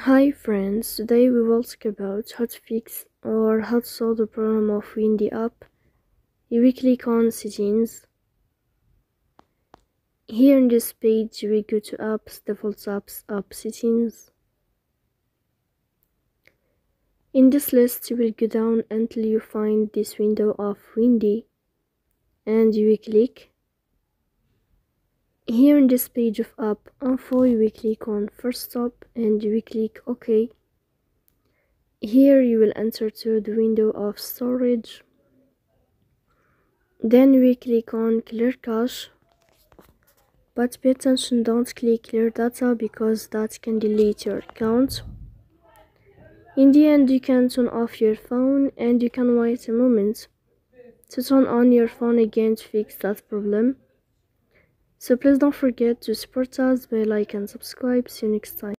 Hi friends, today we will talk about how to fix or how to solve the problem of Windy app. You will click on settings. Here in this page you will go to apps, default apps, app settings. In this list you will go down until you find this window of Windy and you will click. Here in this page of app info you will click on first stop and you will click OK. Here you will enter to the window of storage. Then we click on clear cache, but pay attention, don't click clear data because that can delete your account. In the end you can turn off your phone and you can wait a moment to turn on your phone again to fix that problem. So please don't forget to support us by like and subscribe. See you next time.